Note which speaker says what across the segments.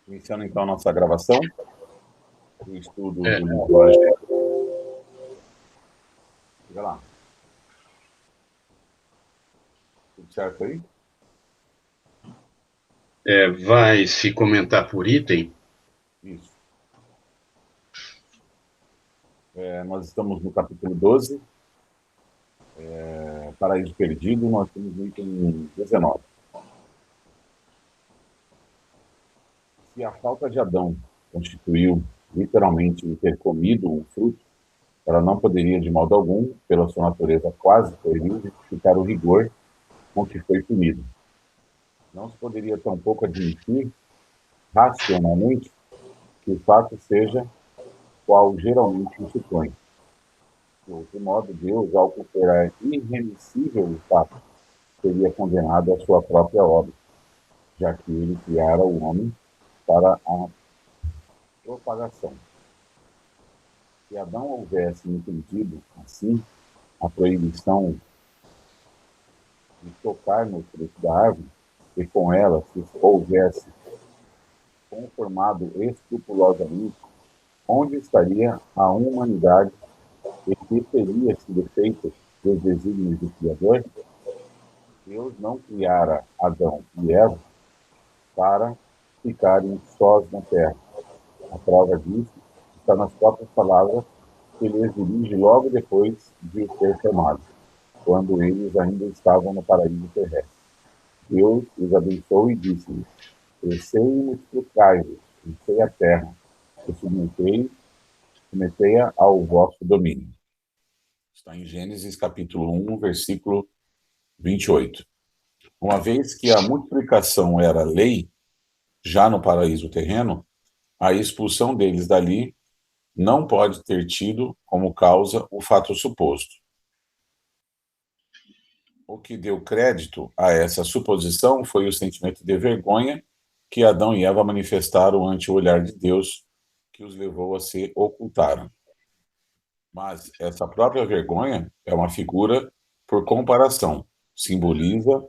Speaker 1: Iniciando então a nossa gravação, o estudo do
Speaker 2: É,
Speaker 1: livro Agênesis. Diga lá. Tudo certo aí?
Speaker 2: vai se comentar por item?
Speaker 1: Isso. Nós estamos no capítulo 12, Paraíso Perdido, nós temos no item 19. Se a falta de Adão constituiu literalmente o ter comido o fruto, ela não poderia, de modo algum, pela sua natureza quase pueril, justificar o rigor com que foi punido. Não se poderia tampouco admitir, racionalmente, que o fato seja qual geralmente se supõe. De outro modo, Deus, ao considerar irremissível o fato, seria condenado à sua própria obra, já que ele criara o homem para a propagação. Se Adão houvesse entendido, assim, a proibição de tocar no fruto da árvore, e com ela se houvesse conformado escrupulosamente, onde estaria a humanidade e que teria sido feita dos desígnios do Criador? Deus não criara Adão e Eva para ficarem sós na terra. A prova disso está nas próprias palavras que ele lhes dirige logo depois de os ter formado, quando eles ainda estavam no paraíso terrestre. Deus os abençoou e disse-lhes: crescei e multiplicai-vos, enchei a terra, e submetei-a ao vosso domínio. Está em Gênesis capítulo 1, versículo 28. Uma vez que a multiplicação era lei, já no paraíso terreno, a expulsão deles dali não pode ter tido como causa o fato suposto. O que deu crédito a essa suposição foi o sentimento de vergonha que Adão e Eva manifestaram ante o olhar de Deus, que os levou a se ocultarem. Mas essa própria vergonha é uma figura por comparação, simboliza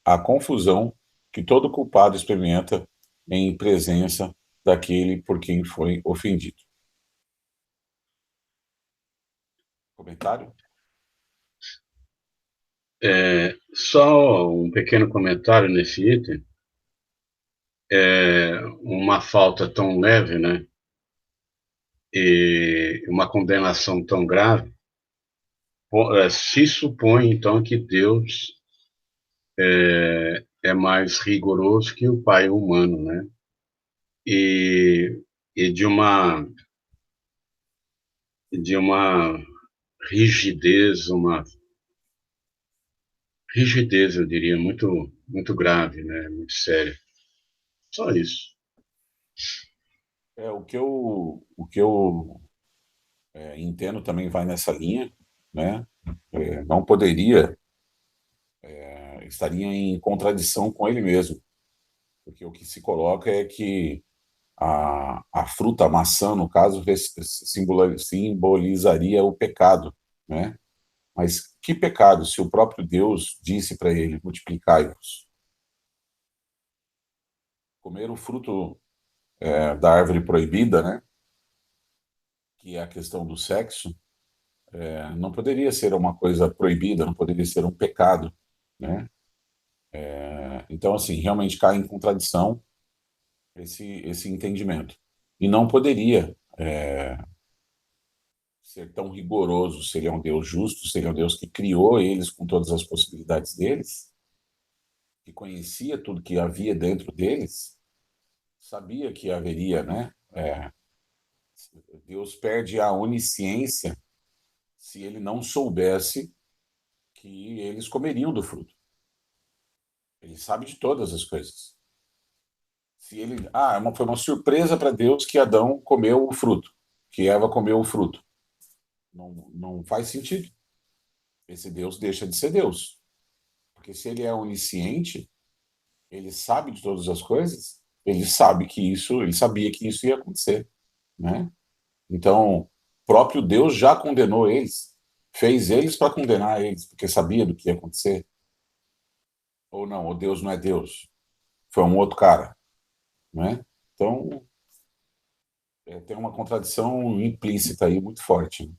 Speaker 1: a confusão que todo culpado experimenta em presença daquele por quem foi ofendido. Comentário?
Speaker 2: Só um pequeno comentário nesse item. Uma falta tão leve, né? E uma condenação tão grave, se supõe, então, que Deus é mais rigoroso que o pai humano, né? E, e de uma rigidez, eu diria, muito, muito grave, né? Muito séria. Só isso.
Speaker 1: O que eu entendo também vai nessa linha, né? Não poderia, estaria em contradição com ele mesmo, porque o que se coloca é que a fruta, a maçã, no caso, simbolizaria o pecado, né? Mas que pecado se o próprio Deus disse para ele, multiplicai-vos? Comer o fruto da árvore proibida, né? Que é a questão do sexo, não poderia ser uma coisa proibida, não poderia ser um pecado, né? Então, assim, realmente cai em contradição esse entendimento. E não poderia ser tão rigoroso, se ele é um Deus justo, se ele é um Deus que criou eles com todas as possibilidades deles, que conhecia tudo que havia dentro deles, sabia que haveria, né? Deus perde a onisciência se ele não soubesse que eles comeriam do fruto. Ele sabe de todas as coisas. Se ele, foi uma surpresa para Deus que Adão comeu o fruto, que Eva comeu o fruto. Não faz sentido. Esse Deus deixa de ser Deus. Porque se ele é onisciente, ele sabe de todas as coisas, ele sabia que isso ia acontecer, né? Então, o próprio Deus já condenou eles, fez eles para condenar eles, porque sabia do que ia acontecer. Ou não, o Deus não é Deus, foi um outro cara. né? Então, tem uma contradição implícita aí muito forte.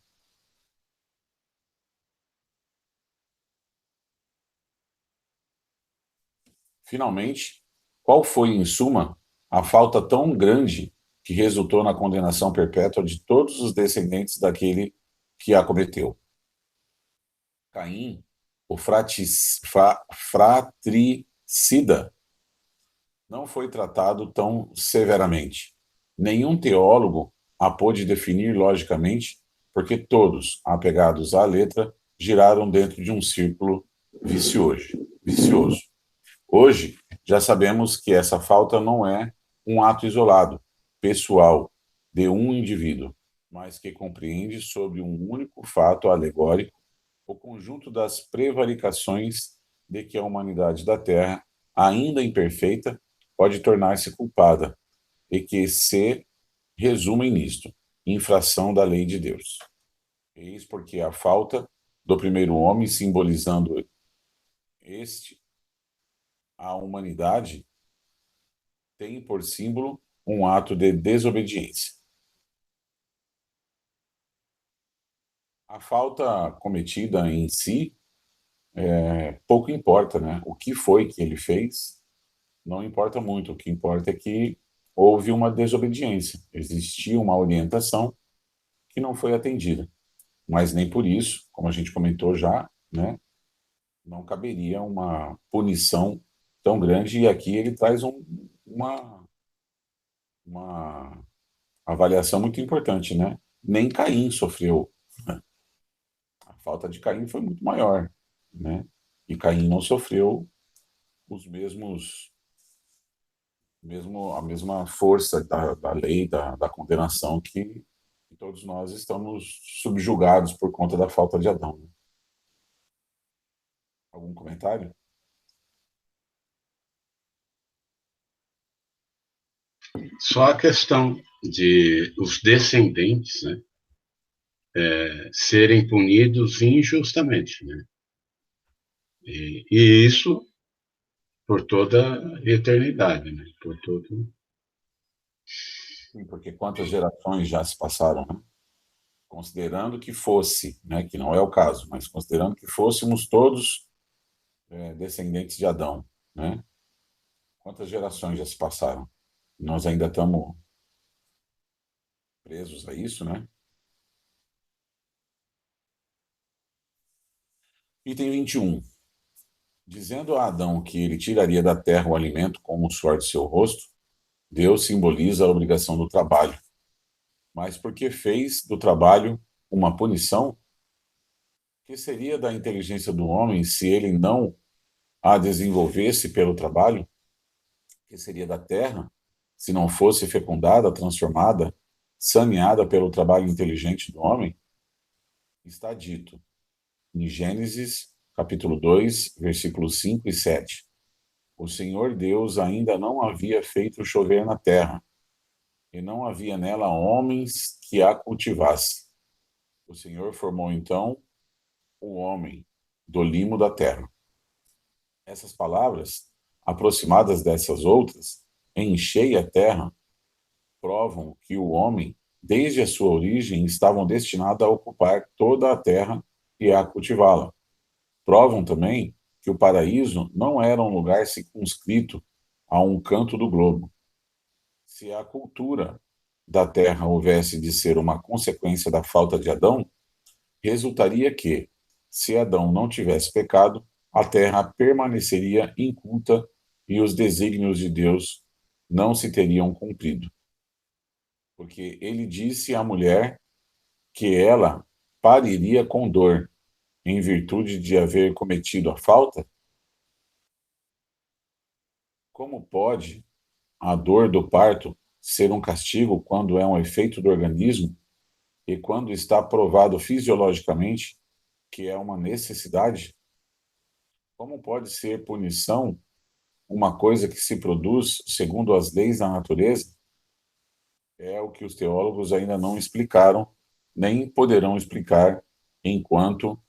Speaker 1: Finalmente, qual foi, em suma, a falta tão grande que resultou na condenação perpétua de todos os descendentes daquele que a cometeu? Caim, o fratricida, não foi tratado tão severamente. Nenhum teólogo a pôde definir logicamente, porque todos, apegados à letra, giraram dentro de um círculo vicioso. Hoje, já sabemos que essa falta não é um ato isolado, pessoal, de um indivíduo, mas que compreende sobre um único fato alegórico o conjunto das prevaricações de que a humanidade da Terra, ainda imperfeita, pode tornar-se culpada e que se resumem nisto: infração da lei de Deus. Eis porque a falta do primeiro homem, simbolizando este, a humanidade, tem por símbolo um ato de desobediência. A falta cometida em si pouco importa, né? O que foi que ele fez não importa muito. O que importa é que houve uma desobediência. Existia uma orientação que não foi atendida. Mas nem por isso, como a gente comentou já, né? Não caberia uma punição tão grande. E aqui ele traz uma avaliação muito importante, né? Nem Caim sofreu. A falta de Caim foi muito maior, né? E Caim não sofreu os a mesma força da lei, da condenação que todos nós estamos subjugados por conta da falta de Adão. Né? Algum comentário?
Speaker 2: Só a questão de os descendentes, né, serem punidos injustamente, né? E isso por toda a eternidade, né? Por todo.
Speaker 1: Sim, porque quantas gerações já se passaram, né? Considerando que fosse, né, que não é o caso, mas considerando que fôssemos todos descendentes de Adão, né? Quantas gerações já se passaram? Nós ainda estamos presos a isso, né? Item 21. Dizendo a Adão que ele tiraria da terra o alimento com o suor de seu rosto, Deus simboliza a obrigação do trabalho. Mas porque fez do trabalho uma punição, que seria da inteligência do homem se ele não a desenvolvesse pelo trabalho? Que seria da terra se não fosse fecundada, transformada, saneada pelo trabalho inteligente do homem? Está dito em Gênesis, capítulo 2, versículos 5 e 7. O Senhor Deus ainda não havia feito chover na terra, e não havia nela homens que a cultivassem. O Senhor formou então o homem do limo da terra. Essas palavras, aproximadas dessas outras, enchei a terra, provam que o homem, desde a sua origem, estavam destinados a ocupar toda a terra e a cultivá-la. Provam também que o paraíso não era um lugar circunscrito a um canto do globo. Se a cultura da terra houvesse de ser uma consequência da falta de Adão, resultaria que, se Adão não tivesse pecado, a terra permaneceria inculta e os desígnios de Deus não se teriam cumprido. Porque ele disse à mulher que ela pariria com dor, em virtude de haver cometido a falta? Como pode a dor do parto ser um castigo quando é um efeito do organismo e quando está provado fisiologicamente que é uma necessidade? Como pode ser punição uma coisa que se produz segundo as leis da natureza? É o que os teólogos ainda não explicaram, nem poderão explicar enquanto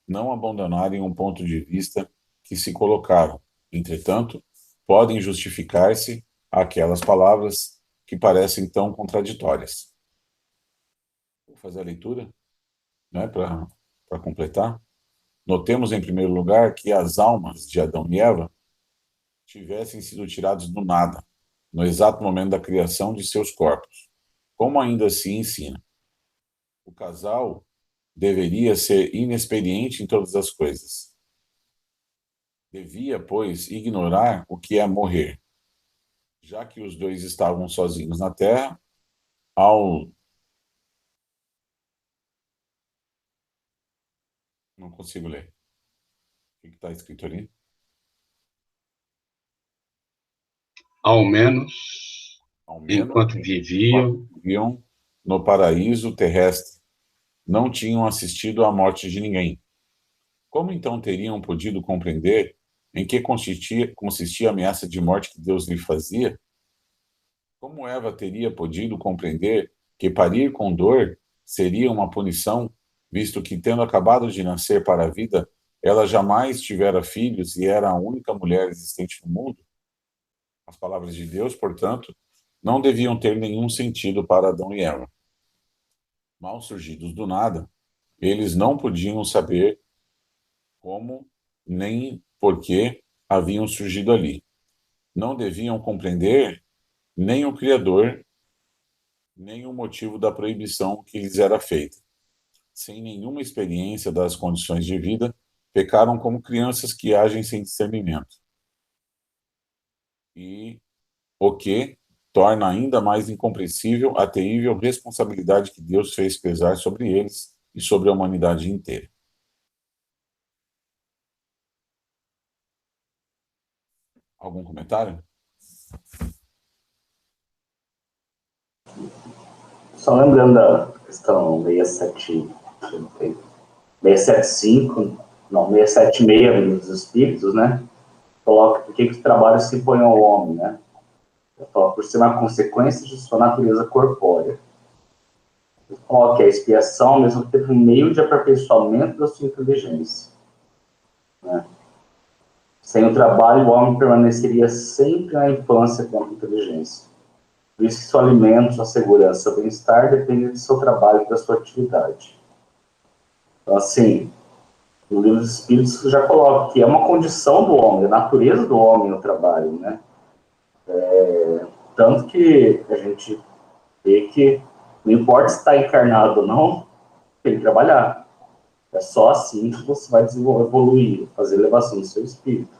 Speaker 1: não abandonarem um ponto de vista que se colocaram. Entretanto, podem justificar-se aquelas palavras que parecem tão contraditórias. Vou fazer a leitura, né, para completar. Notemos, em primeiro lugar, que as almas de Adão e Eva tivessem sido tirados do nada, no exato momento da criação de seus corpos. Como ainda se ensina, o casal deveria ser inexperiente em todas as coisas. Devia, pois, ignorar o que é morrer, já que os dois estavam sozinhos na terra, ao... Não consigo ler. O que está escrito ali?
Speaker 2: Ao menos,
Speaker 1: Ao menos,
Speaker 2: enquanto viviam,
Speaker 1: viviam no paraíso terrestre, não tinham assistido à morte de ninguém. Como então teriam podido compreender em que consistia a ameaça de morte que Deus lhe fazia? Como Eva teria podido compreender que parir com dor seria uma punição, visto que, tendo acabado de nascer para a vida, ela jamais tivera filhos e era a única mulher existente no mundo? As palavras de Deus, portanto, não deviam ter nenhum sentido para Adão e Eva. Mal surgidos do nada, eles não podiam saber como nem por que haviam surgido ali. Não deviam compreender nem o Criador, nem o motivo da proibição que lhes era feita. Sem nenhuma experiência das condições de vida, pecaram como crianças que agem sem discernimento. E o que torna ainda mais incompreensível a terrível responsabilidade que Deus fez pesar sobre eles e sobre a humanidade inteira. Algum comentário?
Speaker 3: Só lembrando da questão 67, 675, não, 676 dos Espíritos, né? Coloca por que os trabalhos se impõem ao homem, né? Por ser uma consequência de sua natureza corpórea. Coloca a expiação, ao mesmo tempo, um meio de aperfeiçoamento da sua inteligência. Né? Sem o trabalho, o homem permaneceria sempre na infância com a inteligência. Por isso que seu alimento, sua segurança, seu bem-estar dependem do seu trabalho e da sua atividade. Então, assim, no livro dos Espíritos já coloca que é uma condição do homem, a natureza do homem o trabalho, né? Tanto que a gente vê que não importa se está encarnado ou não, tem que trabalhar. É só assim que você vai desenvolver, evoluir, fazer elevação do seu espírito,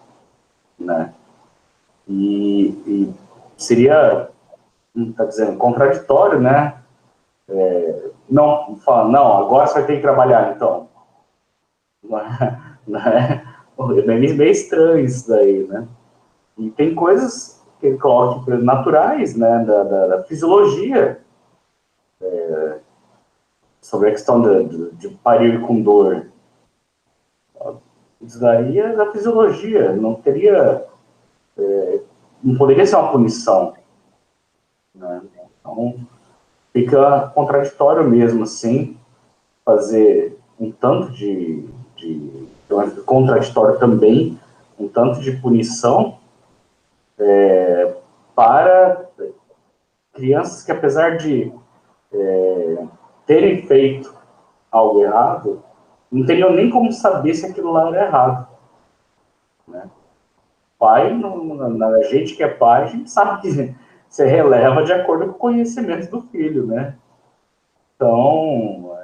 Speaker 3: né? E seria, tá dizendo, contraditório, né? Não, fala, não, agora você vai ter que trabalhar, então. É meio estranho isso daí, né? E tem coisas que ele coloca naturais, né, da fisiologia, sobre a questão de parir com dor. Isso daí é da fisiologia, não teria, não poderia ser uma punição, né? Então, fica contraditório mesmo, assim, fazer um tanto de contraditório também, um tanto de punição para crianças que, apesar de terem feito algo errado, não teriam nem como saber se aquilo lá era errado. Né? Pai, a gente que é pai, a gente sabe que você releva de acordo com o conhecimento do filho, né? Então,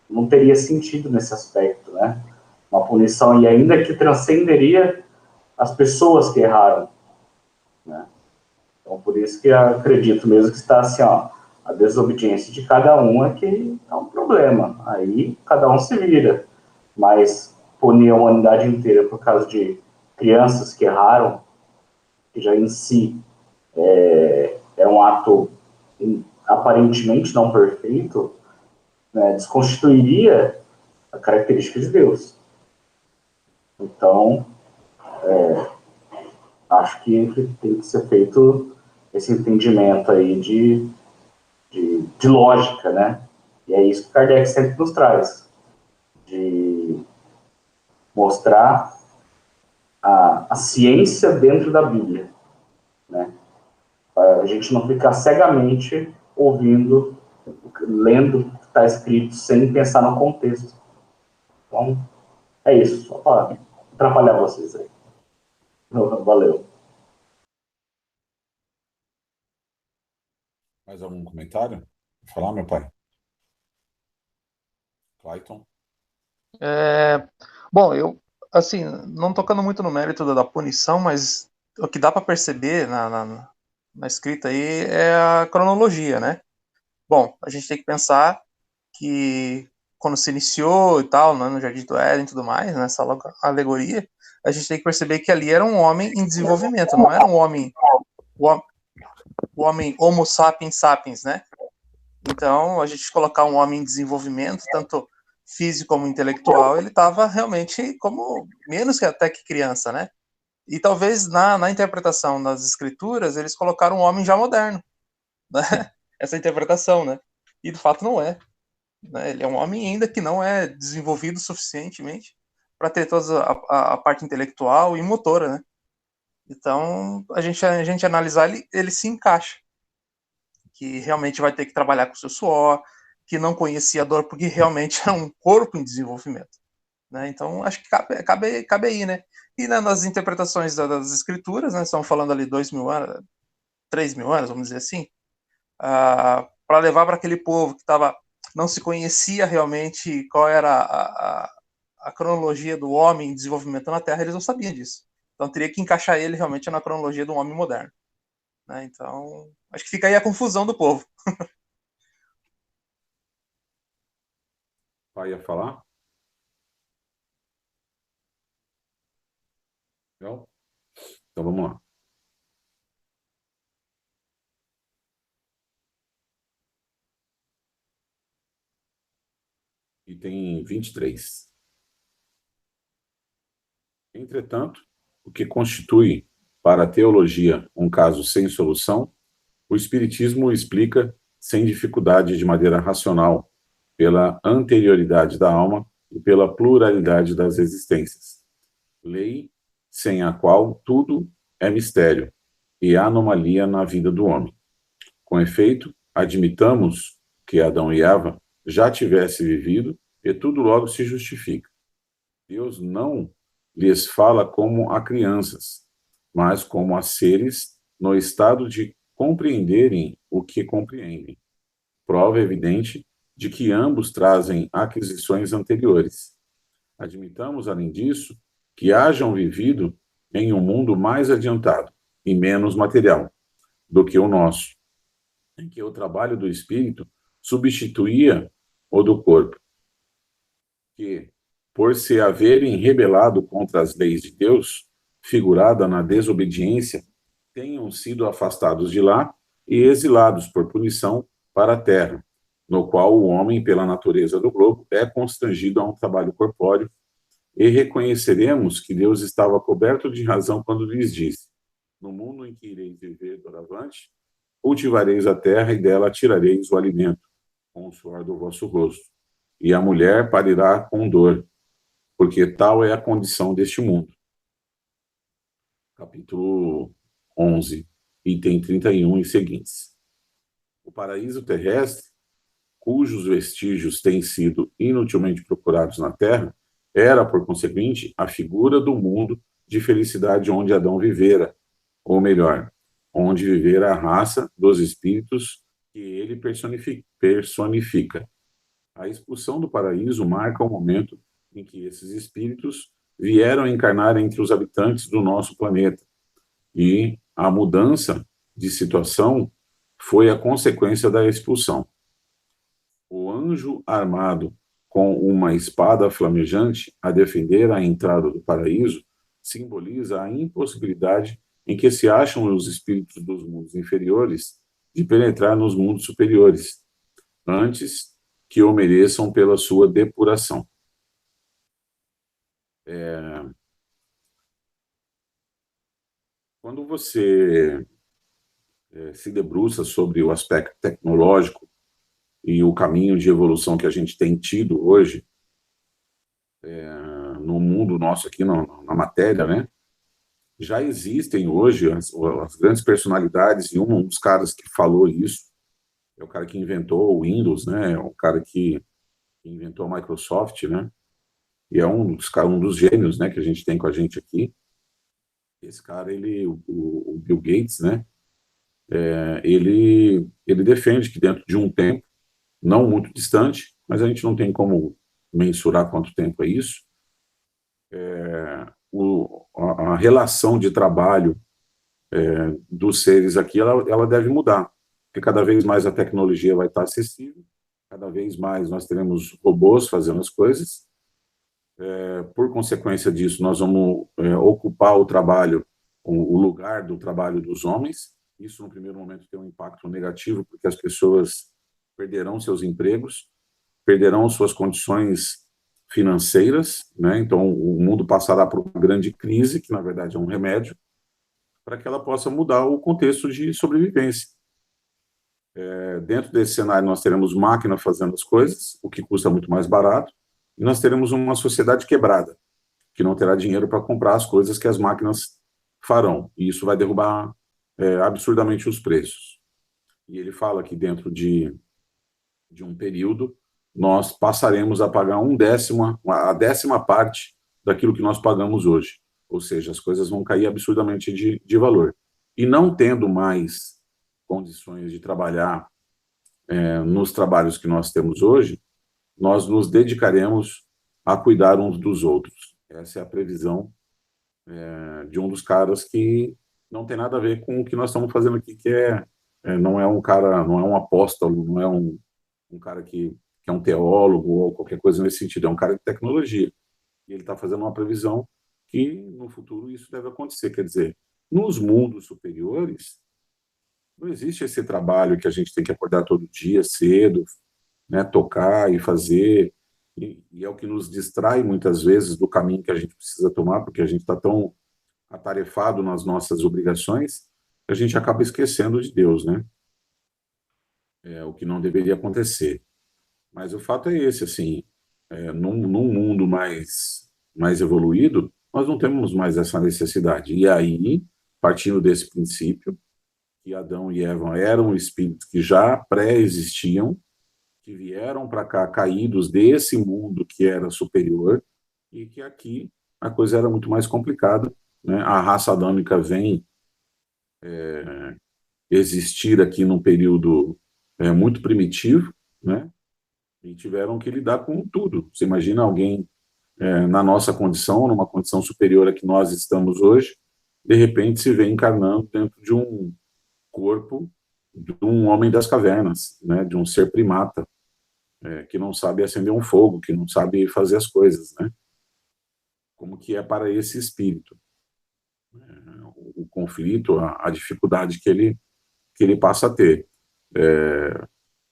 Speaker 3: não teria sentido nesse aspecto, né? Uma punição, e ainda que transcenderia as pessoas que erraram, né? Então, por isso que eu acredito mesmo que está assim, ó, a desobediência de cada um é que é um problema. Aí, cada um se vira. Mas punir a humanidade inteira por causa de crianças que erraram, que já em si é um ato aparentemente não perfeito, né, desconstituiria a característica de Deus. Então, acho que tem que ser feito esse entendimento aí de lógica, né? E é isso que Kardec sempre nos traz, de mostrar a ciência dentro da Bíblia, né? A gente não ficar cegamente ouvindo, lendo o que está escrito, sem pensar no contexto. Então, é isso. Só para atrapalhar vocês aí. Valeu.
Speaker 1: Mais algum comentário? Vou falar, meu pai? Clayton?
Speaker 4: Bom, eu, assim, não tocando muito no mérito da punição, mas o que dá para perceber na escrita aí é a cronologia, né? Bom, a gente tem que pensar que quando se iniciou e tal, né, no Jardim do Éden e tudo mais, nessa alegoria, a gente tem que perceber que ali era um homem em desenvolvimento, não era um homem, o homem Homo sapiens sapiens, né? Então, a gente colocar um homem em desenvolvimento, tanto físico como intelectual, ele estava realmente como menos que até que criança, né? E talvez na interpretação das escrituras eles colocaram um homem já moderno, né? Essa interpretação, né? E de fato não é, né? Ele é um homem ainda que não é desenvolvido suficientemente para ter toda a parte intelectual e motora, né? Então, a gente analisar ele se encaixa, que realmente vai ter que trabalhar com o seu suor, que não conhecia a dor porque realmente é um corpo em desenvolvimento, né? Então, acho que cabe aí, né? E né, nas interpretações das escrituras, né, estamos falando ali 2.000 anos, 3.000 anos, vamos dizer assim, para levar para aquele povo que não se conhecia realmente qual era a cronologia do homem em desenvolvimento na Terra, eles não sabiam disso. Então, teria que encaixar ele realmente na cronologia do homem moderno, né? Então, acho que fica aí a confusão do povo.
Speaker 1: Pai ia falar? Não? Então vamos lá. Item 23. Entretanto, o que constitui para a teologia um caso sem solução, o Espiritismo explica sem dificuldade de maneira racional, pela anterioridade da alma e pela pluralidade das existências. Lei sem a qual tudo é mistério e anomalia na vida do homem. Com efeito, admitamos que Adão e Eva já tivessem vivido e tudo logo se justifica. Deus não lhes fala como a crianças, mas como a seres no estado de compreenderem o que compreendem. Prova evidente de que ambos trazem aquisições anteriores. Admitamos, além disso, que hajam vivido em um mundo mais adiantado e menos material do que o nosso, em que o trabalho do espírito substituía o do corpo, que, por se haverem rebelado contra as leis de Deus, figurada na desobediência, tenham sido afastados de lá e exilados por punição para a terra, no qual o homem, pela natureza do globo, é constrangido a um trabalho corpóreo, e reconheceremos que Deus estava coberto de razão quando lhes disse: no mundo em que ireis viver doravante, cultivareis a terra e dela tirareis o alimento, com o suor do vosso rosto. E a mulher parirá com dor, porque tal é a condição deste mundo. Capítulo 11, item 31 e seguintes. O paraíso terrestre, cujos vestígios têm sido inutilmente procurados na terra, era, por conseguinte, a figura do mundo de felicidade onde Adão vivera, ou melhor, onde vivera a raça dos espíritos que ele personifica. A expulsão do paraíso marca o momento em que esses espíritos vieram encarnar entre os habitantes do nosso planeta, e a mudança de situação foi a consequência da expulsão. O anjo armado com uma espada flamejante a defender a entrada do paraíso simboliza a impossibilidade em que se acham os espíritos dos mundos inferiores de penetrar nos mundos superiores, antes que o mereçam pela sua depuração. Quando você se debruça sobre o aspecto tecnológico e o caminho de evolução que a gente tem tido hoje, no mundo nosso aqui, na matéria, né? já existem hoje as grandes personalidades, e um dos caras que falou isso é o cara que inventou o Windows, né? É o cara que inventou a Microsoft, né? E é um dos gênios, né, que a gente tem com a gente aqui. Esse cara, o Bill Gates, né? Ele defende que dentro de um tempo, não muito distante, mas a gente não tem como mensurar quanto tempo é isso, a relação de trabalho dos seres aqui, ela deve mudar, porque cada vez mais a tecnologia vai estar acessível, cada vez mais nós teremos robôs fazendo as coisas, por consequência disso, nós vamos ocupar o lugar do trabalho dos homens. Isso, no primeiro momento, tem um impacto negativo, porque as pessoas perderão seus empregos, perderão suas condições financeiras, né? Então, o mundo passará por uma grande crise, que, na verdade, é um remédio, para que ela possa mudar o contexto de sobrevivência. Dentro desse cenário, nós teremos máquina fazendo as coisas, o que custa muito mais barato, e nós teremos uma sociedade quebrada, que não terá dinheiro para comprar as coisas que as máquinas farão, e isso vai derrubar absurdamente os preços. E ele fala que dentro de um período, nós passaremos a pagar a 10ª parte daquilo que nós pagamos hoje, ou seja, as coisas vão cair absurdamente de valor. E não tendo mais condições de trabalhar nos trabalhos que nós temos hoje, nós nos dedicaremos a cuidar uns dos outros. Essa é a previsão de um dos caras que não tem nada a ver com o que nós estamos fazendo aqui, que não é um cara, não é um apóstolo, não é um cara que é um teólogo ou qualquer coisa nesse sentido, é um cara de tecnologia. E ele está fazendo uma previsão que no futuro isso deve acontecer. Quer dizer, nos mundos superiores, não existe esse trabalho que a gente tem que acordar todo dia cedo, né, tocar e fazer, e é o que nos distrai muitas vezes do caminho que a gente precisa tomar, porque a gente está tão atarefado nas nossas obrigações, a gente acaba esquecendo de Deus, né? É o que não deveria acontecer. Mas o fato é esse, assim, num mundo mais evoluído, nós não temos mais essa necessidade. E aí, partindo desse princípio, que Adão e Eva eram espíritos que já pré-existiam, que vieram para cá caídos desse mundo que era superior, e que aqui a coisa era muito mais complicada, né? A raça adâmica vem existir aqui num período muito primitivo, né? E tiveram que lidar com tudo. Você imagina alguém na nossa condição, numa condição superior a que nós estamos hoje, de repente se vê encarnando dentro de um corpo de um homem das cavernas, né? De um ser primata, que não sabe acender um fogo, que não sabe fazer as coisas, né? Como que é para esse espírito? O conflito, a dificuldade que ele passa a ter.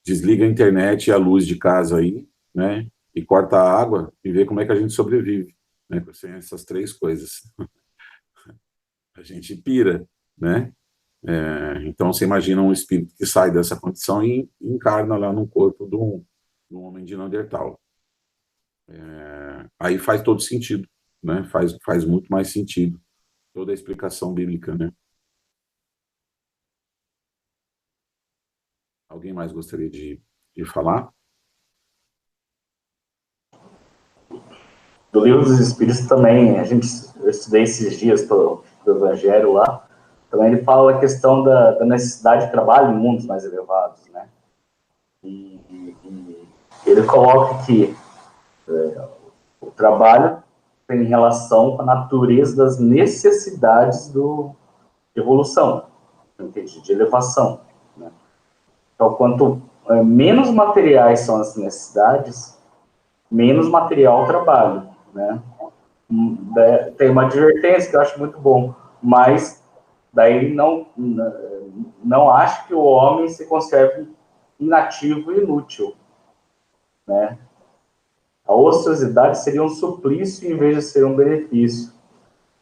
Speaker 1: Desliga a internet e a luz de casa aí, né? E corta a água e vê como é que a gente sobrevive, né? Sem essas 3 coisas. A gente pira, né? Então, você imagina um espírito que sai dessa condição e encarna lá no corpo de um homem de Neandertal. Aí faz todo sentido, né? Faz muito mais sentido toda a explicação bíblica, né? Alguém mais gostaria de falar?
Speaker 3: Do Livro dos Espíritos também, eu estudei esses dias do Evangelho lá, também ele fala a questão da necessidade de trabalho em mundos mais elevados, né? E ele coloca que o trabalho tem relação com a natureza das necessidades de evolução, de elevação, né? Então, quanto menos materiais são as necessidades, menos material o trabalho, né? Tem uma advertência que eu acho muito bom, mas daí não acho que o homem se conserve inativo e inútil, né? A ociosidade seria um suplício em vez de ser um benefício.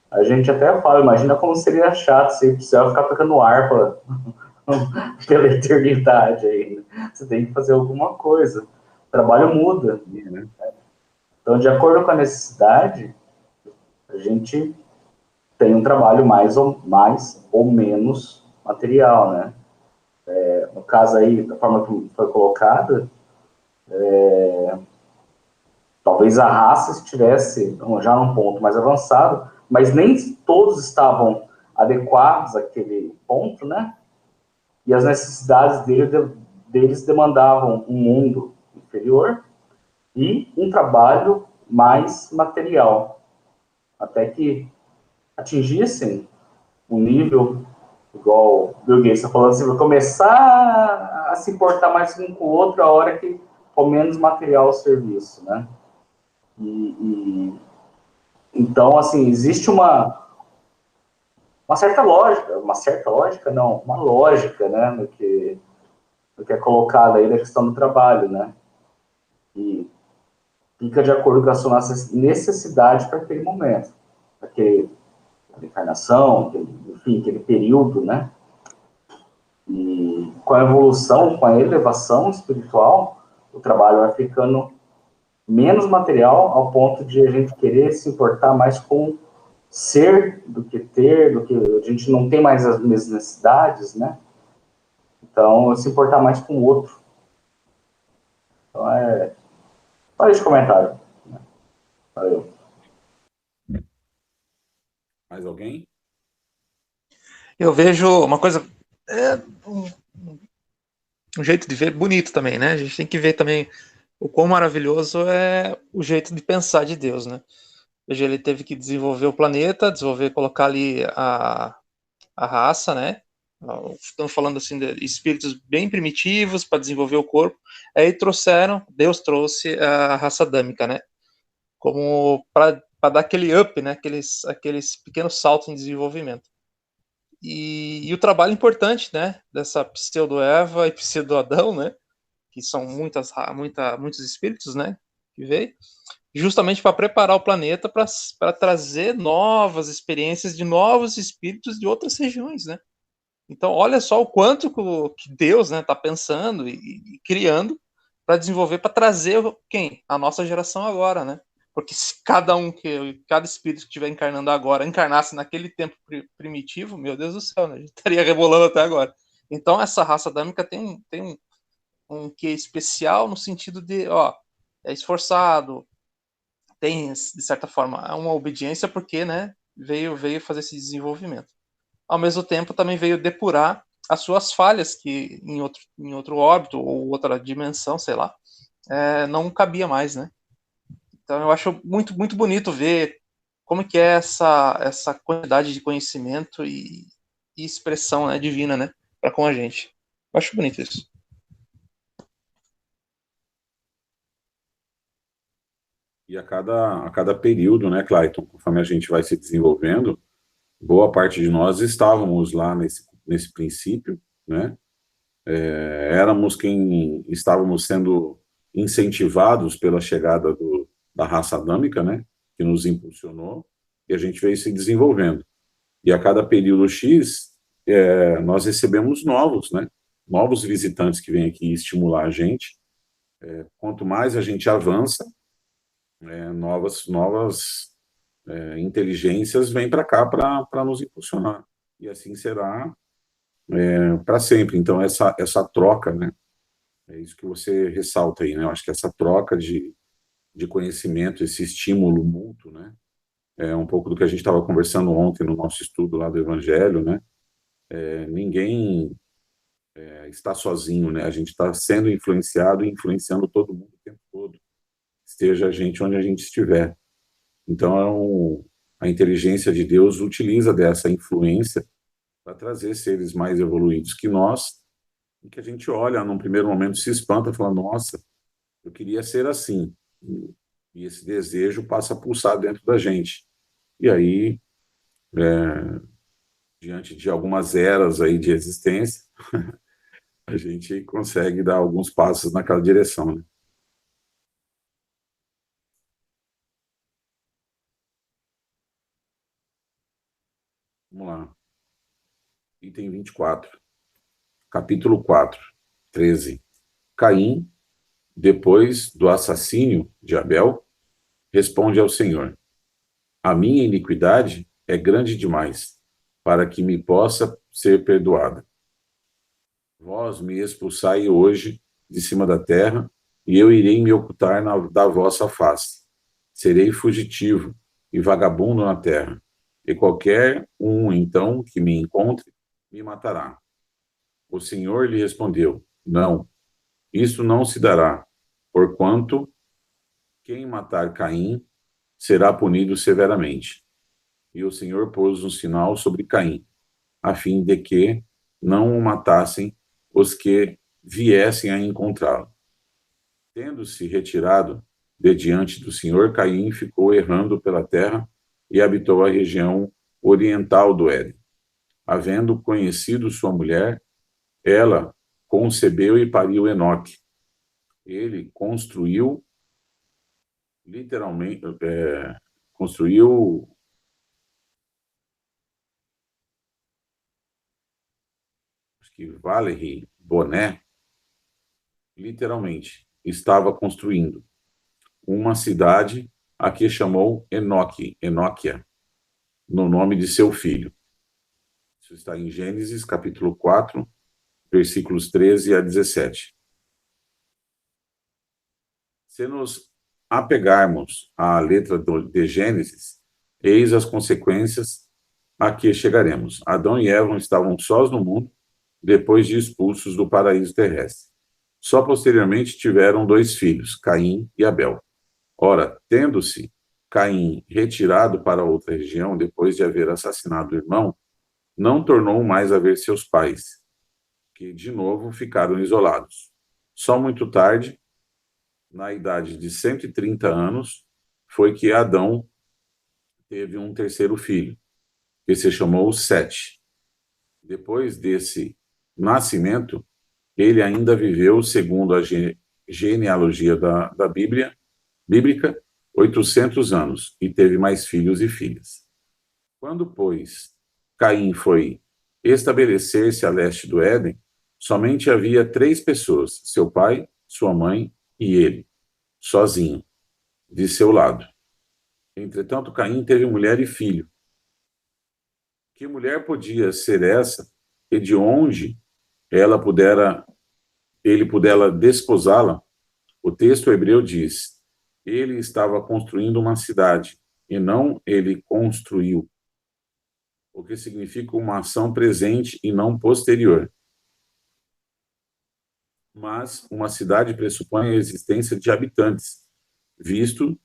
Speaker 3: A gente até fala, imagina como seria chato se o céu ficar tocando harpa pela eternidade aí. Você tem que fazer alguma coisa. O trabalho muda, né? Então, de acordo com a necessidade, a gente tem um trabalho mais ou menos material, né? No caso aí, da forma que foi colocada, talvez a raça estivesse já num ponto mais avançado, mas nem todos estavam adequados àquele ponto, né? E as necessidades deles demandavam um mundo inferior e um trabalho mais material, até que atingissem um nível, igual Bill Gates está falando assim, vai começar a se importar mais um com o outro a hora que for menos material o serviço, né? Então, assim, existe uma certa lógica, não, uma lógica, né, no que é colocado aí da questão do trabalho, né? E fica de acordo com a sua necessidade para aquele momento, para aquela encarnação, enfim, aquele período, né? E com a evolução, com a elevação espiritual, o trabalho vai ficando menos material ao ponto de a gente querer se importar mais com ser do que ter, do que a gente não tem mais as mesmas necessidades, né? Então, se importar mais com o outro. Então, só esse comentário. Valeu.
Speaker 1: Mais alguém?
Speaker 4: Eu vejo uma coisa, um jeito de ver bonito também, né? A gente tem que ver também o quão maravilhoso é o jeito de pensar de Deus, né? Veja, ele teve que desenvolver o planeta, colocar ali a raça, né? Estamos falando assim de espíritos bem primitivos para desenvolver o corpo. Aí Deus trouxe a raça adâmica, né? Como para dar aquele up, né? Aqueles pequenos saltos em desenvolvimento. E o trabalho importante, né? Dessa pseudo-Eva e pseudo-Adão, né? Que são muitos espíritos, né? Que veio justamente para preparar o planeta para trazer novas experiências de novos espíritos de outras regiões, né? Então, olha só o quanto que Deus, né, está pensando e criando para desenvolver, para trazer quem? A nossa geração agora, né? Porque se cada espírito que estiver encarnando agora encarnasse naquele tempo primitivo, meu Deus do céu, né? A gente estaria rebolando até agora. Então, essa raça adâmica tem um quê especial no sentido de, ó, é esforçado, tem, de certa forma, uma obediência porque, né, veio fazer esse desenvolvimento. Ao mesmo tempo, também veio depurar as suas falhas que em outro órbito ou outra dimensão, sei lá, não cabia mais, né? Então eu acho muito, muito bonito ver como que é essa quantidade de conhecimento e expressão, né, divina, né, para com a gente. Eu acho bonito isso.
Speaker 1: E a cada período, né, Clayton, conforme a gente vai se desenvolvendo, boa parte de nós estávamos lá nesse princípio, né? Éramos quem estávamos sendo incentivados pela chegada da raça adâmica, né? Que nos impulsionou, e a gente veio se desenvolvendo. E a cada período X, nós recebemos novos, né? Novos visitantes que vêm aqui estimular a gente. Quanto mais a gente avança, novas inteligências vêm para cá para nos impulsionar. E assim será para sempre. Então, essa troca, né? É isso que você ressalta aí, né? Eu acho que essa troca de conhecimento, esse estímulo mútuo, né? É um pouco do que a gente estava conversando ontem no nosso estudo lá do Evangelho, né? Ninguém está sozinho, né? A gente está sendo influenciado e influenciando todo mundo o tempo todo. Esteja a gente onde a gente estiver. Então, a inteligência de Deus utiliza dessa influência para trazer seres mais evoluídos que nós, e que a gente olha, num primeiro momento, se espanta, fala, nossa, eu queria ser assim. E esse desejo passa a pulsar dentro da gente. E aí, diante de algumas eras aí de existência, a gente consegue dar alguns passos naquela direção, né? Vamos lá. Item 24. Capítulo 4, 13. Caim, depois do assassínio de Abel, responde ao Senhor: a minha iniquidade é grande demais para que me possa ser perdoada. Vós me expulsai hoje de cima da terra, e eu irei me ocultar da vossa face. Serei fugitivo e vagabundo na terra, e qualquer um, então, que me encontre, me matará. O Senhor lhe respondeu: Não, isso não se dará, porquanto quem matar Caim será punido severamente. E o Senhor pôs um sinal sobre Caim, a fim de que não o matassem os que viessem a encontrá-lo. Tendo-se retirado de diante do Senhor, Caim ficou errando pela terra e habitou a região oriental do Éden. Havendo conhecido sua mulher, ela concebeu e pariu Enoque. Ele construiu, literalmente, construiu que Valerie Boné, literalmente, estava construindo uma cidade a que chamou Enoquia, no nome de seu filho. Isso está em Gênesis, capítulo 4, versículos 13 a 17. Se nos apegarmos à letra de Gênesis, eis as consequências a que chegaremos. Adão e Eva estavam sós no mundo, depois de expulsos do paraíso terrestre. Só posteriormente tiveram 2 filhos, Caim e Abel. Ora, tendo-se Caim retirado para outra região, depois de haver assassinado o irmão, não tornou mais a ver seus pais, que de novo ficaram isolados. Só muito tarde, na idade de 130 anos, foi que Adão teve um terceiro filho, que se chamou Sete. Depois desse nascimento, ele ainda viveu, segundo a genealogia da bíblica, 800 anos, e teve mais filhos e filhas. Quando, pois, Caim foi estabelecer-se a leste do Éden, somente havia 3 pessoas, seu pai, sua mãe e ele, sozinho, de seu lado. Entretanto, Caim teve mulher e filho. Que mulher podia ser essa, e de onde ele pudera desposá-la? O texto hebreu diz: ele estava construindo uma cidade, e não ele construiu, o que significa uma ação presente e não posterior. Mas uma cidade pressupõe a existência de habitantes, visto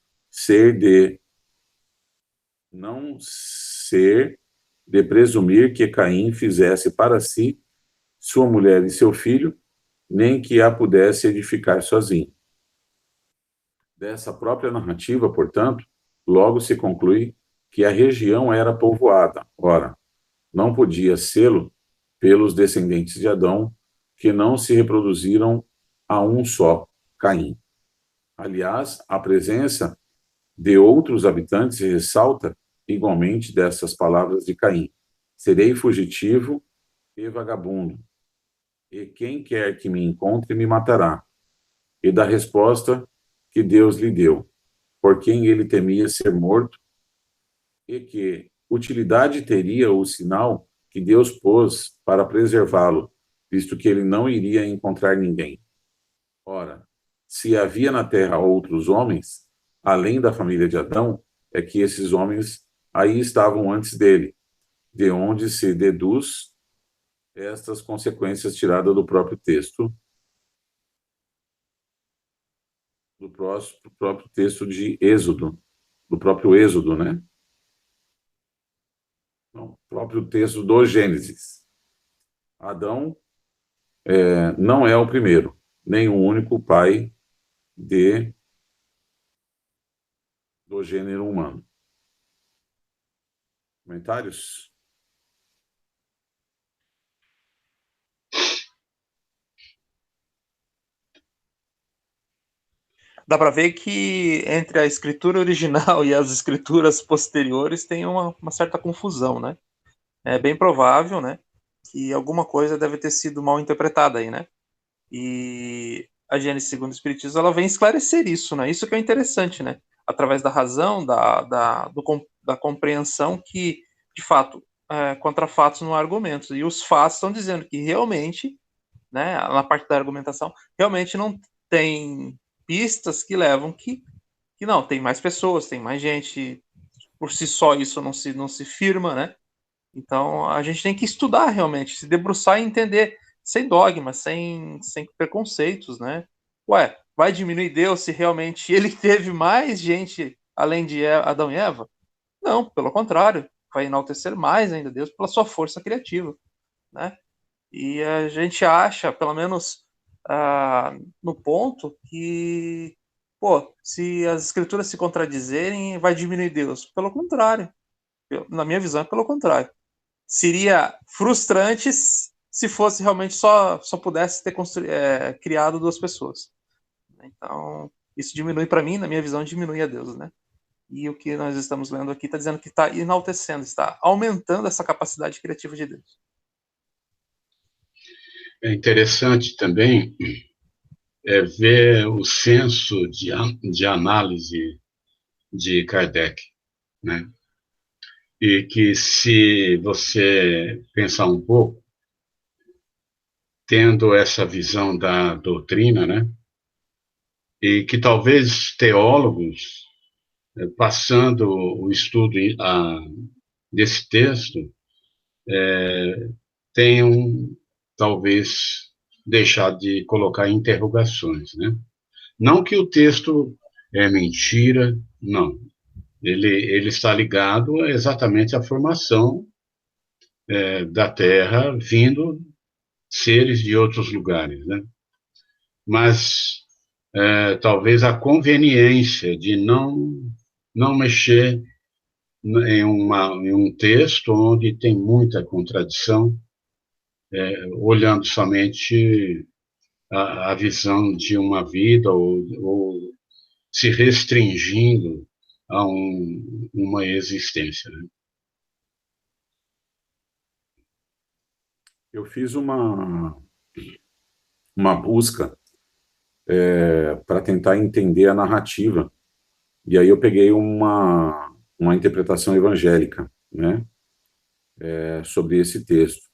Speaker 1: não ser de presumir que Caim fizesse para si, sua mulher e seu filho, nem que a pudesse edificar sozinho. Dessa própria narrativa, portanto, logo se conclui que a região era povoada. Ora, não podia sê-lo pelos descendentes de Adão, que não se reproduziram a um só, Caim. Aliás, a presença de outros habitantes ressalta igualmente dessas palavras de Caim: serei fugitivo e vagabundo, e quem quer que me encontre me matará. E da resposta que Deus lhe deu, por quem ele temia ser morto, e que utilidade teria o sinal que Deus pôs para preservá-lo, visto que ele não iria encontrar ninguém. Ora, se havia na terra outros homens, além da família de Adão, é que esses homens aí estavam antes dele, de onde se deduz estas consequências tiradas do próprio texto, do próprio texto de Êxodo, do próprio Êxodo, né? Não, próprio texto do Gênesis. Adão não é o primeiro, nem o único pai do gênero humano. Comentários?
Speaker 4: Dá para ver que entre a escritura original e as escrituras posteriores tem uma certa confusão, né? É bem provável, né, que alguma coisa deve ter sido mal interpretada aí, né? E a Gênesis segundo o Espiritismo, ela vem esclarecer isso, né? Isso que é interessante, né? Através da razão, da compreensão que de fato, contra fatos não há argumentos. E os fatos estão dizendo que realmente, né, na parte da argumentação, realmente não tem pistas que levam que não, tem mais pessoas, tem mais gente, por si só isso não se firma, né? Então a gente tem que estudar realmente, se debruçar e entender, sem dogmas, sem preconceitos, né? Ué, vai diminuir Deus se realmente ele teve mais gente além de Adão e Eva? Não, pelo contrário, vai enaltecer mais ainda Deus pela sua força criativa, né? E a gente acha, pelo menos no ponto, que, pô, se as escrituras se contradizerem, vai diminuir Deus. Pelo contrário, na minha visão, é pelo contrário. Seria frustrante se fosse realmente só pudesse ter criado duas pessoas. Então, isso diminui para mim, na minha visão, diminui a Deus, né? E o que nós estamos lendo aqui está dizendo que está enaltecendo, está aumentando essa capacidade criativa de Deus.
Speaker 2: É interessante também ver o senso de análise de Kardec, né? E que, se você pensar um pouco, tendo essa visão da doutrina, né? E que talvez teólogos, passando o estudo desse texto, tenham talvez deixado de colocar interrogações, né? Não que o texto é mentira, não. Ele está ligado exatamente à formação da Terra, vindo seres de outros lugares, né? Mas talvez a conveniência de não mexer em um texto onde tem muita contradição, olhando somente a visão de uma vida ou se restringindo a uma existência, né?
Speaker 1: Eu fiz uma busca para tentar entender a narrativa. E aí eu peguei uma interpretação evangélica, né, sobre esse texto.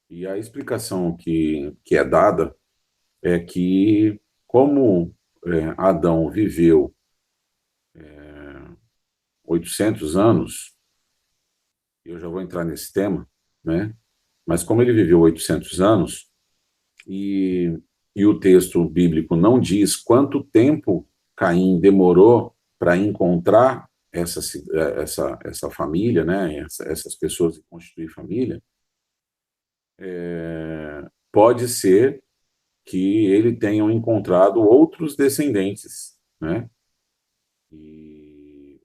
Speaker 1: E a explicação que é dada é que, como Adão viveu 800 anos, eu já vou entrar nesse tema, né, mas como ele viveu 800 anos, e o texto bíblico não diz quanto tempo Caim demorou para encontrar essa família, né, essas pessoas que constituem família, pode ser que ele tenha encontrado outros descendentes, né?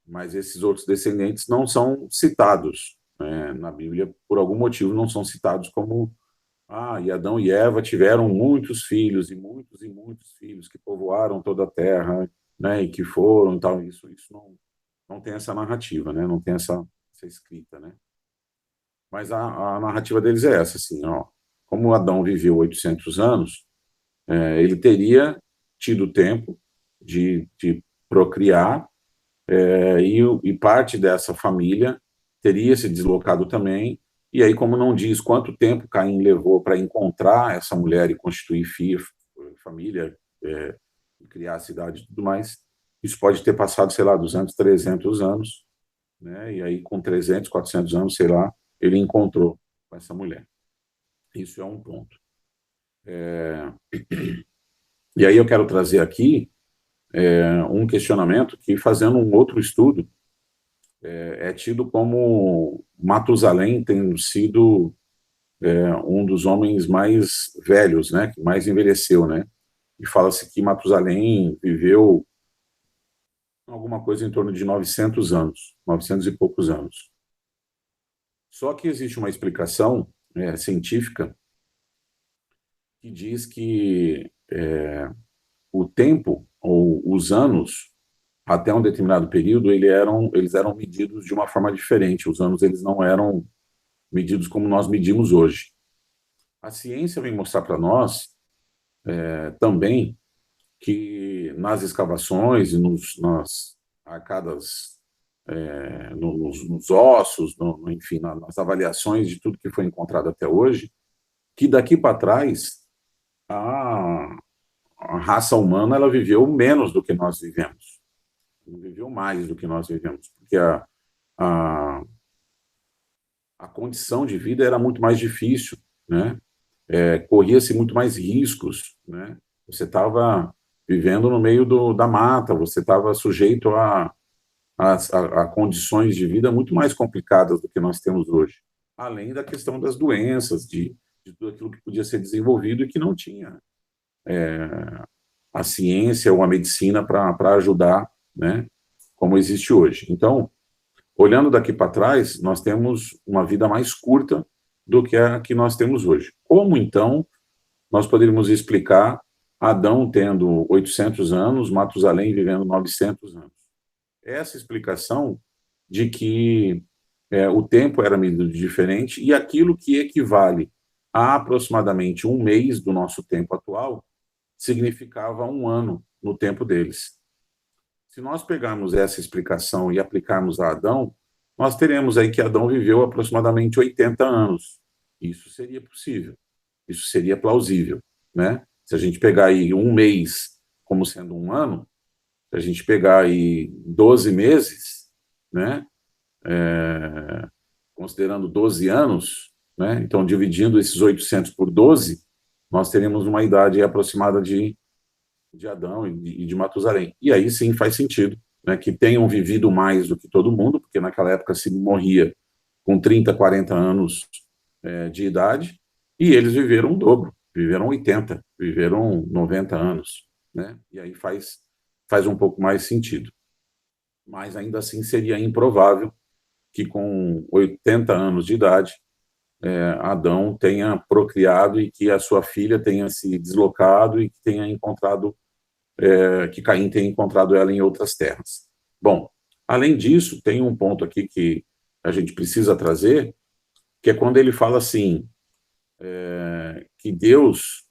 Speaker 1: Mas esses outros descendentes não são citados, né, na Bíblia, por algum motivo não são citados como e Adão e Eva tiveram muitos filhos e muitos filhos que povoaram toda a terra, né, e que foram e tal. Isso não tem essa narrativa, né? Não tem essa escrita, né? Mas a narrativa deles é essa, assim, ó. Como Adão viveu 800 anos, ele teria tido tempo de procriar, e parte dessa família teria se deslocado também. E aí, como não diz quanto tempo Caim levou para encontrar essa mulher e constituir família, criar a cidade e tudo mais, isso pode ter passado, sei lá, 200, 300 anos, né? E aí, com 300, 400 anos, sei lá, ele encontrou com essa mulher. Isso é um ponto. E aí eu quero trazer aqui um questionamento que, fazendo um outro estudo, é tido como Matusalém tendo sido um dos homens mais velhos, né, que mais envelheceu, né? E fala-se que Matusalém viveu alguma coisa em torno de 900 anos, 900 e poucos anos. Só que existe uma explicação científica que diz que o tempo, ou os anos, até um determinado período, eles eram medidos de uma forma diferente. Os anos, eles não eram medidos como nós medimos hoje. A ciência vem mostrar para nós também que nas escavações e nas arcadas nos ossos, enfim, nas avaliações de tudo que foi encontrado até hoje, que daqui para trás a raça humana ela viveu menos do que nós vivemos, não viveu mais do que nós vivemos, porque a condição de vida era muito mais difícil, né? Corria-se muito mais riscos, né? Você estava vivendo no meio da mata, você estava sujeito a condições de vida muito mais complicadas do que nós temos hoje, além da questão das doenças, de tudo aquilo que podia ser desenvolvido e que não tinha a ciência ou a medicina para ajudar, né, como existe hoje. Então, olhando daqui para trás, nós temos uma vida mais curta do que a que nós temos hoje. Como, então, nós poderíamos explicar Adão tendo 800 anos, Matusalém vivendo 900 anos? Essa explicação de que o tempo era medido diferente e aquilo que equivale a aproximadamente um mês do nosso tempo atual significava um ano no tempo deles. Se nós pegarmos essa explicação e aplicarmos a Adão, nós teremos aí que Adão viveu aproximadamente 80 anos. Isso seria possível, isso seria plausível, né? Se a gente pegar aí um mês como sendo um ano, se a gente pegar aí 12 meses, né? Considerando 12 anos, né? Então, dividindo esses 800 por 12, nós teremos uma idade aproximada de Adão e de Matusalém. E aí sim faz sentido, né, que tenham vivido mais do que todo mundo, porque naquela época se morria com 30, 40 anos de idade, e eles viveram o dobro, viveram 80, viveram 90 anos, né? E aí faz um pouco mais sentido. Mas ainda assim seria improvável que com 80 anos de idade Adão tenha procriado e que a sua filha tenha se deslocado e que tenha encontrado que Caim tenha encontrado ela em outras terras. Bom, além disso, tem um ponto aqui que a gente precisa trazer, que é quando ele fala assim, que Deus...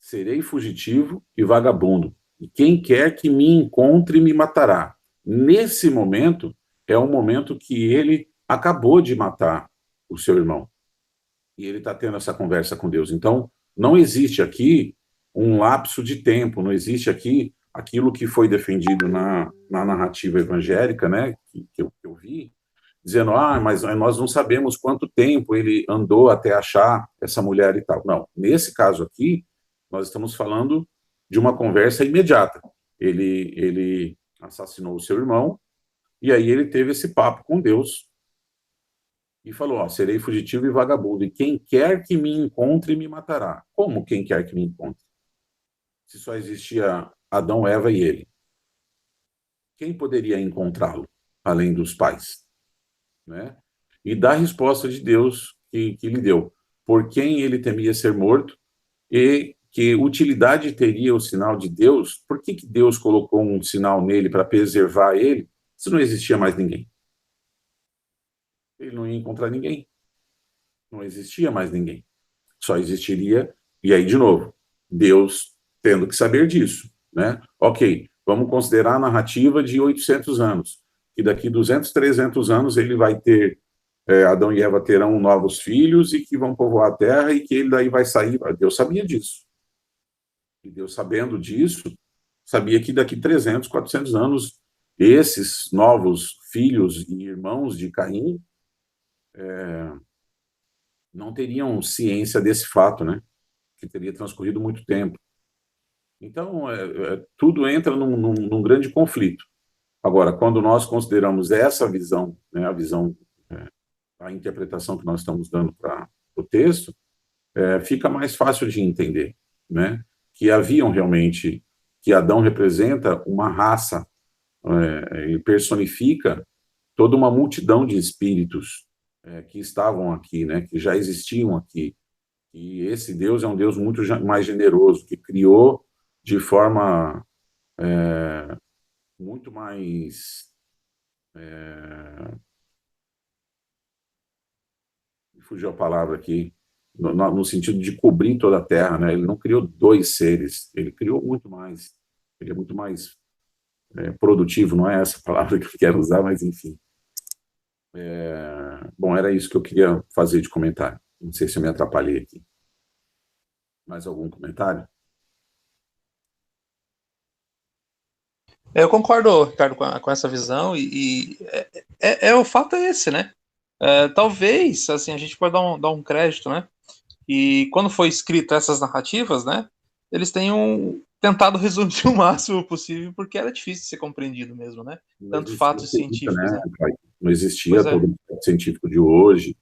Speaker 1: serei fugitivo e vagabundo, e quem quer que me encontre me matará. Nesse momento, é o momento que ele acabou de matar o seu irmão. E ele está tendo essa conversa com Deus. Então, não existe aqui um lapso de tempo, não existe aqui aquilo que foi defendido na narrativa evangélica, né, que eu vi, dizendo, mas nós não sabemos quanto tempo ele andou até achar essa mulher e tal. Não, nesse caso aqui, nós estamos falando de uma conversa imediata. Ele assassinou o seu irmão, e aí ele teve esse papo com Deus, e falou, serei fugitivo e vagabundo, e quem quer que me encontre me matará. Como quem quer que me encontre? Se só existia Adão, Eva e ele. Quem poderia encontrá-lo, além dos pais? Né? E da resposta de Deus que lhe deu. Por quem ele temia ser morto, e que utilidade teria o sinal de Deus? Por que Deus colocou um sinal nele para preservar ele, se não existia mais ninguém? Ele não ia encontrar ninguém. Não existia mais ninguém. Só existiria, e aí, de novo, Deus tendo que saber disso, né? Ok, vamos considerar a narrativa de 800 anos, que daqui 200, 300 anos ele vai ter, Adão e Eva terão novos filhos e que vão povoar a terra e que ele daí vai sair. Deus sabia disso. E Deus, sabendo disso, sabia que daqui 300, 400 anos, esses novos filhos e irmãos de Caim não teriam ciência desse fato, né? Que teria transcorrido muito tempo. Então, tudo entra num grande conflito. Agora, quando nós consideramos essa visão, né, a visão, a interpretação que nós estamos dando para o texto, fica mais fácil de entender, né? Que haviam realmente, que Adão representa uma raça, e personifica toda uma multidão de espíritos que estavam aqui, né? Que já existiam aqui. E esse Deus é um Deus muito mais generoso, que criou de forma muito mais... fugiu a palavra aqui, no sentido de cobrir toda a Terra, né? Ele não criou dois seres, ele criou muito mais. Seria muito mais produtivo, não é essa palavra que eu quero usar, mas enfim. Bom, era isso que eu queria fazer de comentário. Não sei se eu me atrapalhei aqui. Mais algum comentário?
Speaker 4: Eu concordo, Ricardo, com essa visão, o fato é esse, né? Talvez, assim, a gente pode dar um crédito, né? E quando foi escrito essas narrativas, né? Eles tenham tentado resumir o máximo possível, porque era difícil de ser compreendido mesmo, né?
Speaker 1: Não
Speaker 4: Tanto
Speaker 1: existia
Speaker 4: fatos
Speaker 1: ciência,
Speaker 4: científicos,
Speaker 1: né,
Speaker 4: né?
Speaker 1: Caio? Não existia
Speaker 4: Pois é,
Speaker 1: todo o método científico de hoje.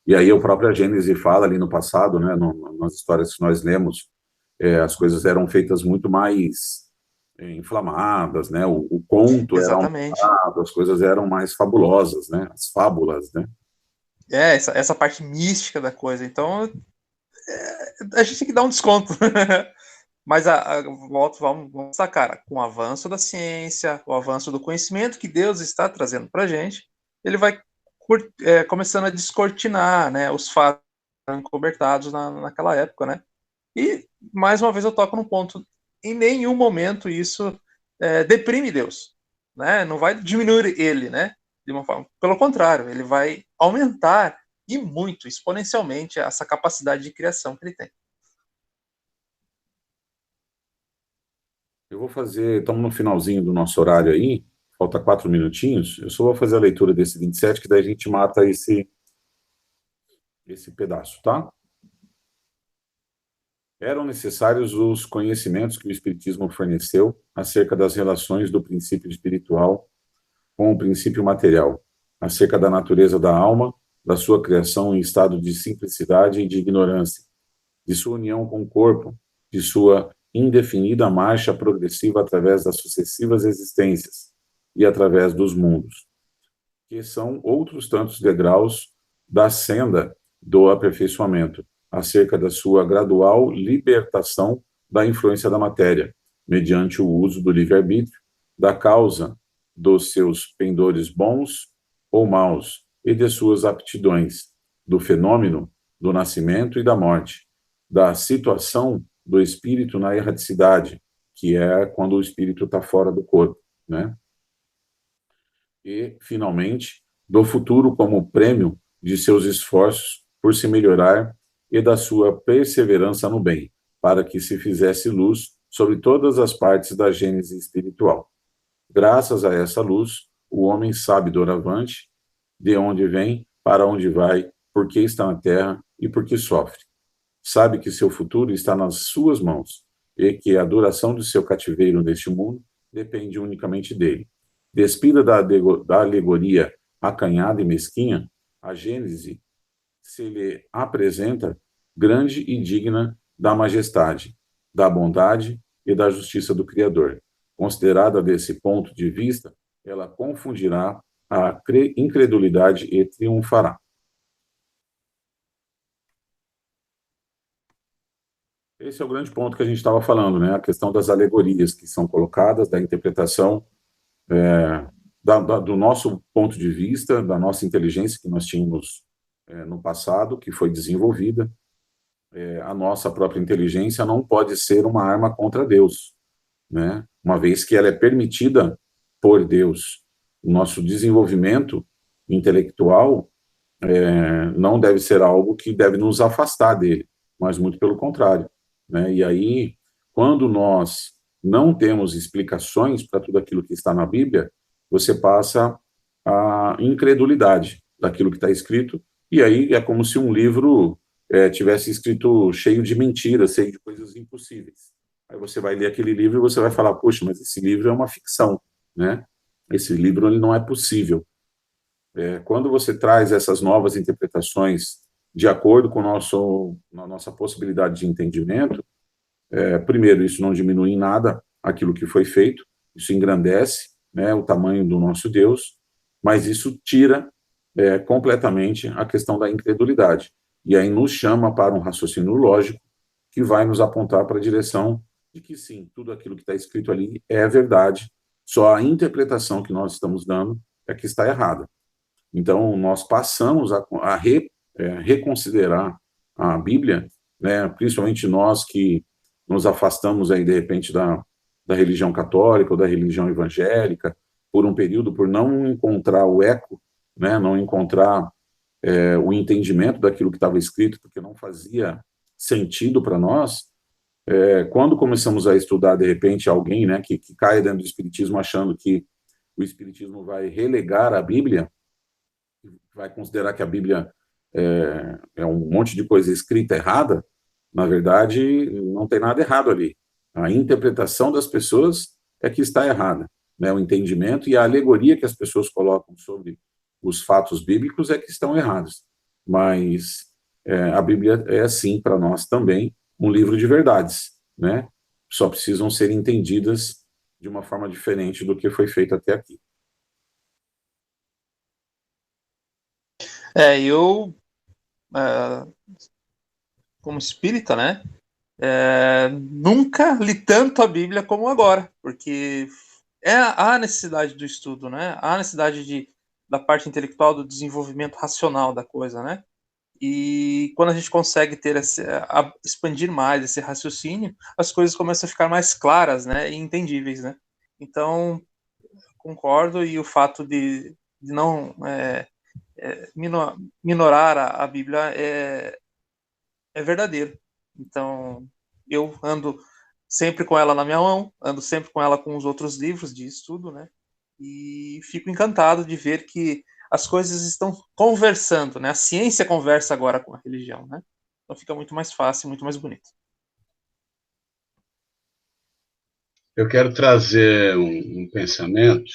Speaker 1: E aí a própria Gênese fala ali no passado, né, nas histórias que nós lemos, as coisas eram feitas muito mais inflamadas, né? O conto era
Speaker 4: exatamente.
Speaker 1: aumentado, as coisas eram mais fabulosas, né? As fábulas, né?
Speaker 4: Essa parte mística da coisa. Então, a gente tem que dar um desconto. Mas vamos sacar, com o avanço da ciência, o avanço do conhecimento que Deus está trazendo para a gente, ele vai começando a descortinar, né, os fatos encobertados naquela época, né? E, mais uma vez, eu toco num ponto, em nenhum momento isso deprime Deus, né? Não vai diminuir ele, né? De uma forma. Pelo contrário, ele vai aumentar, e muito, exponencialmente, essa capacidade de criação que ele tem.
Speaker 1: Eu vou fazer, estamos no finalzinho do nosso horário aí, falta 4 minutinhos, eu só vou fazer a leitura desse 27, que daí a gente mata esse pedaço, tá? Eram necessários os conhecimentos que o Espiritismo forneceu acerca das relações do princípio espiritual com o princípio material, acerca da natureza da alma, da sua criação em estado de simplicidade e de ignorância, de sua união com o corpo, de sua indefinida marcha progressiva através das sucessivas existências e através dos mundos, que são outros tantos degraus da senda do aperfeiçoamento, acerca da sua gradual libertação da influência da matéria, mediante o uso do livre-arbítrio, da causa dos seus pendores bons ou maus e de suas aptidões, do fenômeno do nascimento e da morte, da situação do espírito na erraticidade, que é quando o espírito está fora do corpo, né? E, finalmente, do futuro como prêmio de seus esforços por se melhorar e da sua perseverança no bem, para que se fizesse luz sobre todas as partes da gênese espiritual. Graças a essa luz, o homem sabe doravante de onde vem, para onde vai, por que está na terra e por que sofre. Sabe que seu futuro está nas suas mãos e que a duração de seu cativeiro neste mundo depende unicamente dele. Despida da alegoria acanhada e mesquinha, a Gênese se lhe apresenta grande e digna da majestade, da bondade e da justiça do Criador. Considerada desse ponto de vista, ela confundirá a incredulidade e triunfará. Esse é o grande ponto que a gente estava falando, né? A questão das alegorias que são colocadas, da interpretação do nosso ponto de vista, da nossa inteligência que nós tínhamos no passado, que foi desenvolvida. A nossa própria inteligência não pode ser uma arma contra Deus, né? Uma vez que ela é permitida por Deus. O nosso desenvolvimento intelectual não deve ser algo que deve nos afastar dele, mas muito pelo contrário, né? E aí, quando nós não temos explicações para tudo aquilo que está na Bíblia, você passa a incredulidade daquilo que está escrito, e aí é como se um livro tivesse escrito cheio de mentiras, cheio de coisas impossíveis. Aí você vai ler aquele livro e você vai falar, poxa, mas esse livro é uma ficção, né? Esse livro ele não é possível. Quando você traz essas novas interpretações de acordo com a nossa possibilidade de entendimento, primeiro, isso não diminui em nada aquilo que foi feito, isso engrandece, né, o tamanho do nosso Deus, mas isso tira completamente a questão da incredulidade. E aí nos chama para um raciocínio lógico que vai nos apontar para a direção de que sim, tudo aquilo que está escrito ali é verdade, só a interpretação que nós estamos dando é que está errada. Então, nós passamos a reconsiderar a Bíblia, né, principalmente nós que nos afastamos aí, de repente, da da religião católica ou da religião evangélica, por um período, por não encontrar o eco, né, não encontrar o entendimento daquilo que estava escrito, porque não fazia sentido para nós. Quando começamos a estudar, de repente, alguém, né, que cai dentro do Espiritismo achando que o Espiritismo vai relegar a Bíblia, vai considerar que a Bíblia é um monte de coisa escrita errada, na verdade, não tem nada errado ali. A interpretação das pessoas é que está errada, né? O entendimento e a alegoria que as pessoas colocam sobre os fatos bíblicos é que estão errados. Mas a Bíblia é, sim, para nós também, um livro de verdades, né? Só precisam ser entendidas de uma forma diferente do que foi feito até aqui.
Speaker 4: Eu, como espírita, né, nunca li tanto a Bíblia como agora, porque há necessidade do estudo, né, há necessidade da parte intelectual, do desenvolvimento racional da coisa, né, e quando a gente consegue expandir mais esse raciocínio, as coisas começam a ficar mais claras, né, e entendíveis, né. Então, concordo, e o fato de não minorar a Bíblia é verdadeiro. Então, eu ando sempre com ela na minha mão, ando sempre com ela com os outros livros de estudo, né? E fico encantado de ver que as coisas estão conversando, né? A ciência conversa agora com a religião, né? Então fica muito mais fácil, muito mais bonito.
Speaker 2: Eu quero trazer um pensamento.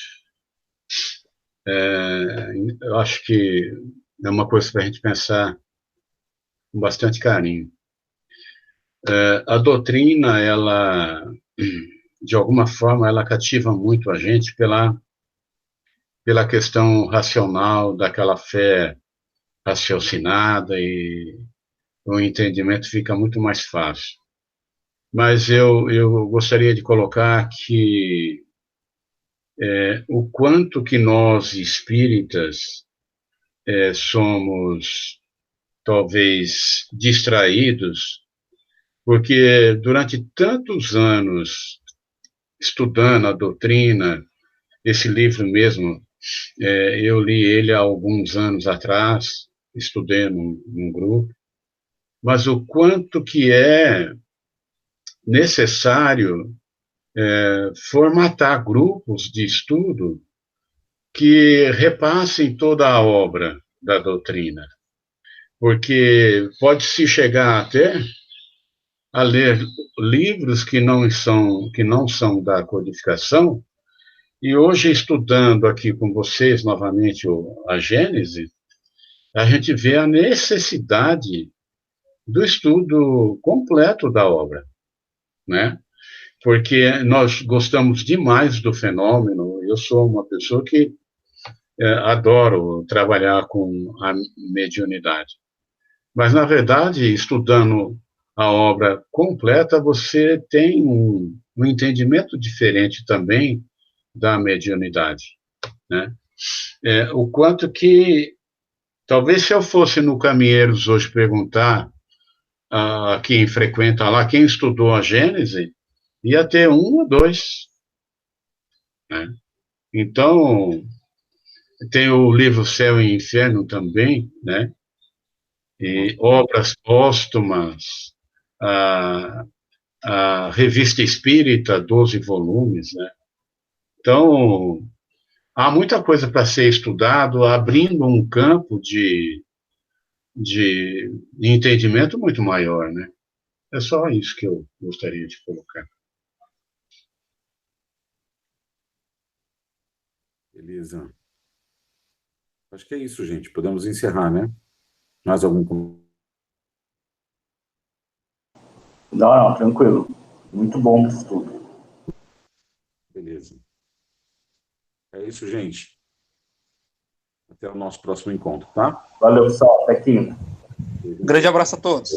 Speaker 2: Eu acho que é uma coisa para a gente pensar com bastante carinho. A doutrina, ela, de alguma forma, ela cativa muito a gente pela questão racional, daquela fé raciocinada, e o entendimento fica muito mais fácil. Mas eu gostaria de colocar que o quanto que nós, espíritas, somos, talvez, distraídos, porque durante tantos anos estudando a doutrina, esse livro mesmo, eu li ele há alguns anos atrás, estudei num grupo, mas o quanto que é necessário formatar grupos de estudo que repassem toda a obra da doutrina, porque pode-se chegar até a ler livros que não são da codificação, e hoje, estudando aqui com vocês novamente a Gênese, a gente vê a necessidade do estudo completo da obra, né? Porque nós gostamos demais do fenômeno. Eu sou uma pessoa que adoro trabalhar com a mediunidade. Mas, na verdade, estudando a obra completa, você tem um entendimento diferente também da mediunidade, né? O quanto que, talvez se eu fosse no Caminheiros hoje perguntar a quem frequenta lá, quem estudou a Gênese, ia ter um ou dois, né? Então, tem o livro Céu e Inferno também, né? E obras póstumas, a Revista Espírita, 12 volumes, né? Então, há muita coisa para ser estudado, abrindo um campo de entendimento muito maior, né? É só isso que eu gostaria de colocar.
Speaker 1: Beleza. Acho que é isso, gente. Podemos encerrar, né? Mais algum?
Speaker 3: Não, tranquilo. Muito bom isso tudo.
Speaker 1: Beleza. É isso, gente. Até o nosso próximo encontro, tá?
Speaker 3: Valeu, pessoal. Até quinta.
Speaker 4: Um grande abraço a todos.